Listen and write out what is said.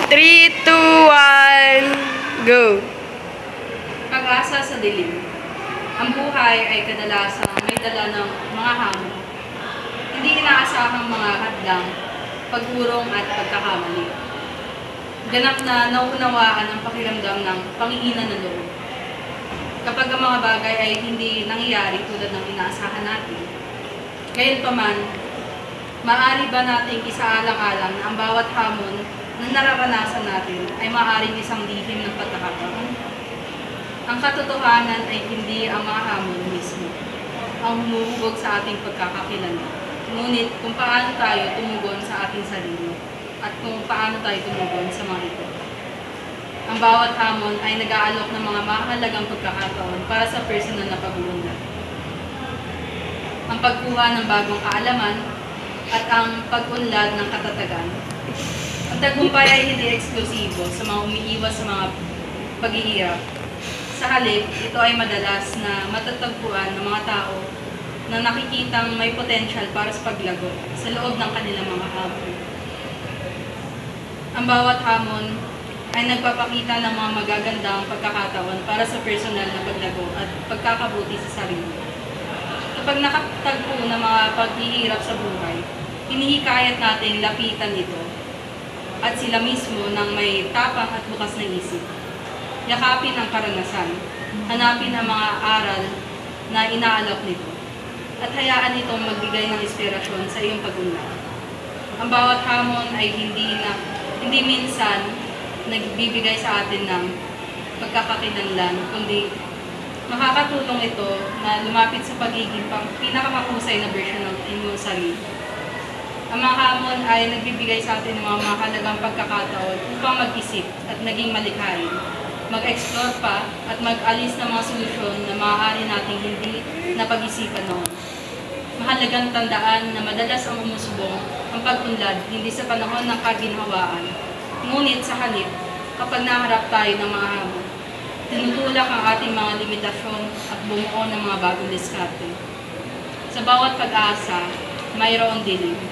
3, 2, 1, go! Pag-asa sa dilim. Ang buhay ay kadalasang may dala ng mga hamon. Hindi inaasahang mga hadlang, pag-urong at pagkakamali. Ganap na nauunawaan ang pakiramdam ng pangiinan ng loob. Kapag ang mga bagay ay hindi nangyayari tulad ng inaasahan natin. Gayunpaman, maaari ba nating isaalang-alang na ang bawat hamon na nararanasan natin ay maaaring isang lihim ng pagkakataon? Ang katotohanan ay hindi ang mga hamon mismo ang humuhubog sa ating pagkakakilala. Ngunit kung paano tayo tumugon sa ating sarili at kung paano tayo tumugon sa mga ito. Ang bawat hamon ay nag-aalok ng mga mahalagang pagkakataon para sa personal na pag-uunlad. Ang pagkuha ng bagong kaalaman at ang pag-unlad ng katatagan. Ang tagumpay ay hindi eksklusibo sa mga umiiwas sa mga paghihirap. Sa halip, ito ay madalas na matatagpuan ng mga tao na nakikitang may potensyal para sa paglago sa loob ng kanilang mga hamon. Ang bawat hamon ay nagpapakita ng mga magagandang pagkakataon para sa personal na paglago at pagkakabuti sa sarili. Kapag nakatagpo ng mga paghihirap sa buhay, hinihikayat natin lapitan ito at sila mismo ng may tapang at bukas na isip. Yakapin ang karanasan, hanapin ang mga aral na inaalok nito, at hayaan itong magbigay ng inspirasyon sa iyong pag-unlad. Ang bawat hamon ay hindi minsan nagbibigay sa atin ng pagkakakilanlan, kundi makakatulong ito na lumapit sa pagiging pinakamahusay na version ng inyong sarili. Ang mga hamon ay nagbibigay sa atin ng mga mahalagang pagkakataon upang mag-isip at naging malikhain, mag-explore pa at mag-alis ng mga solusyon na maaari nating hindi napag-isipan noon. Mahalagang tandaan na madalas ang umusubong ang pag-unlad hindi sa panahon ng kaginhawaan, ngunit sa halip kapag naharap tayo ng mga hamon. Tinutulak ang ating mga limitasyon at bumuo ng mga bagong diskarte. Sa bawat pag-asa, mayroong dilim.